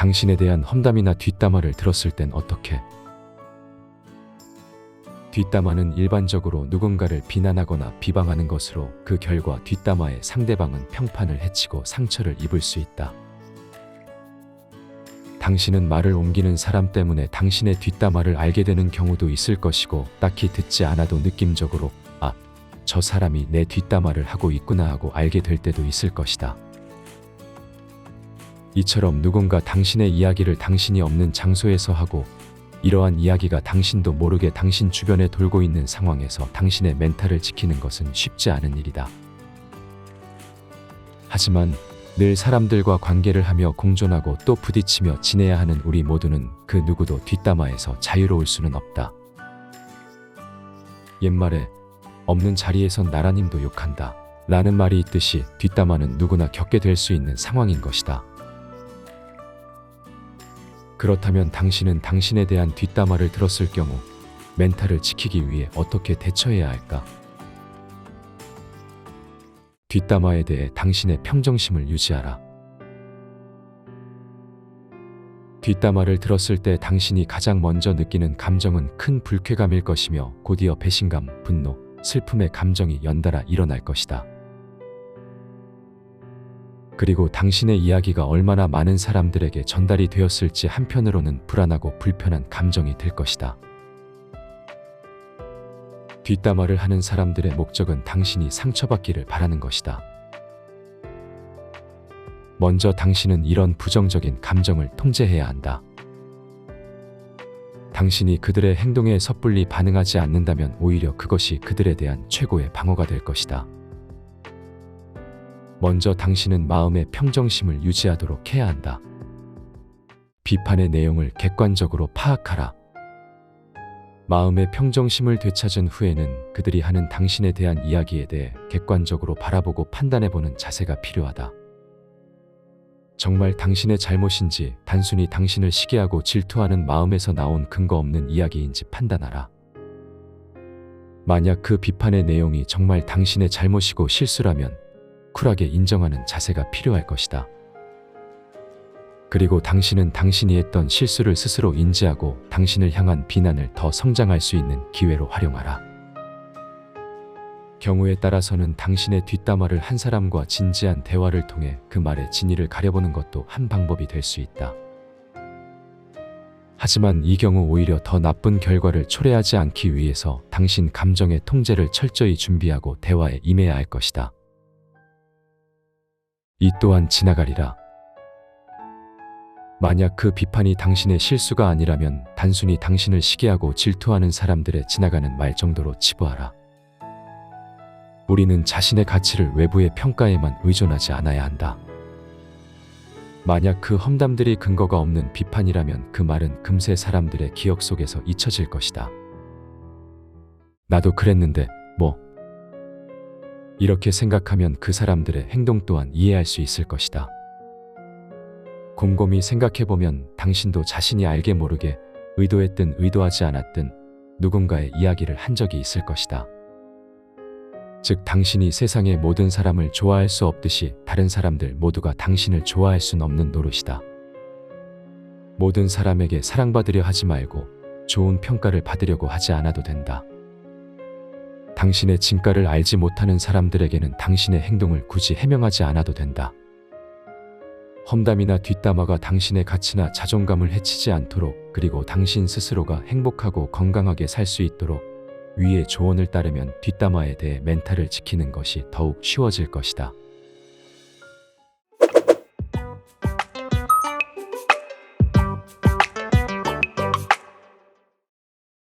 당신에 대한 험담이나 뒷담화를 들었을 땐 어떻게? 뒷담화는 일반적으로 누군가를 비난하거나 비방하는 것으로 그 결과 뒷담화에 상대방은 평판을 해치고 상처를 입을 수 있다. 당신은 말을 옮기는 사람 때문에 당신의 뒷담화를 알게 되는 경우도 있을 것이고, 딱히 듣지 않아도 느낌적으로 아, 저 사람이 내 뒷담화를 하고 있구나 하고 알게 될 때도 있을 것이다. 이처럼 누군가 당신의 이야기를 당신이 없는 장소에서 하고, 이러한 이야기가 당신도 모르게 당신 주변에 돌고 있는 상황에서 당신의 멘탈을 지키는 것은 쉽지 않은 일이다. 하지만 늘 사람들과 관계를 하며 공존하고 또 부딪히며 지내야 하는 우리 모두는 그 누구도 뒷담화에서 자유로울 수는 없다. 옛말에 없는 자리에선 나라님도 욕한다 라는 말이 있듯이 뒷담화는 누구나 겪게 될 수 있는 상황인 것이다. 그렇다면 당신은 당신에 대한 뒷담화를 들었을 경우 멘탈을 지키기 위해 어떻게 대처해야 할까? 뒷담화에 대해 당신의 평정심을 유지하라. 뒷담화를 들었을 때 당신이 가장 먼저 느끼는 감정은 큰 불쾌감일 것이며, 곧이어 배신감, 분노, 슬픔의 감정이 연달아 일어날 것이다. 그리고 당신의 이야기가 얼마나 많은 사람들에게 전달이 되었을지 한편으로는 불안하고 불편한 감정이 들 것이다. 뒷담화를 하는 사람들의 목적은 당신이 상처받기를 바라는 것이다. 먼저 당신은 이런 부정적인 감정을 통제해야 한다. 당신이 그들의 행동에 섣불리 반응하지 않는다면 오히려 그것이 그들에 대한 최고의 방어가 될 것이다. 먼저 당신은 마음의 평정심을 유지하도록 해야 한다. 비판의 내용을 객관적으로 파악하라. 마음의 평정심을 되찾은 후에는 그들이 하는 당신에 대한 이야기에 대해 객관적으로 바라보고 판단해보는 자세가 필요하다. 정말 당신의 잘못인지 단순히 당신을 시기하고 질투하는 마음에서 나온 근거 없는 이야기인지 판단하라. 만약 그 비판의 내용이 정말 당신의 잘못이고 실수라면 쿨하게 인정하는 자세가 필요할 것이다. 그리고 당신은 당신이 했던 실수를 스스로 인지하고 당신을 향한 비난을 더 성장할 수 있는 기회로 활용하라. 경우에 따라서는 당신의 뒷담화를 한 사람과 진지한 대화를 통해 그 말의 진위를 가려보는 것도 한 방법이 될 수 있다. 하지만 이 경우 오히려 더 나쁜 결과를 초래하지 않기 위해서 당신 감정의 통제를 철저히 준비하고 대화에 임해야 할 것이다. 이 또한 지나가리라. 만약 그 비판이 당신의 실수가 아니라면 단순히 당신을 시기하고 질투하는 사람들의 지나가는 말 정도로 치부하라. 우리는 자신의 가치를 외부의 평가에만 의존하지 않아야 한다. 만약 그 험담들이 근거가 없는 비판이라면 그 말은 금세 사람들의 기억 속에서 잊혀질 것이다. 나도 그랬는데 뭐? 이렇게 생각하면 그 사람들의 행동 또한 이해할 수 있을 것이다. 곰곰이 생각해보면 당신도 자신이 알게 모르게 의도했든 의도하지 않았든 누군가의 이야기를 한 적이 있을 것이다. 즉 당신이 세상의 모든 사람을 좋아할 수 없듯이 다른 사람들 모두가 당신을 좋아할 순 없는 노릇이다. 모든 사람에게 사랑받으려 하지 말고 좋은 평가를 받으려고 하지 않아도 된다. 당신의 진가를 알지 못하는 사람들에게는 당신의 행동을 굳이 해명하지 않아도 된다. 험담이나 뒷담화가 당신의 가치나 자존감을 해치지 않도록, 그리고 당신 스스로가 행복하고 건강하게 살 수 있도록 위의 조언을 따르면 뒷담화에 대해 멘탈을 지키는 것이 더욱 쉬워질 것이다.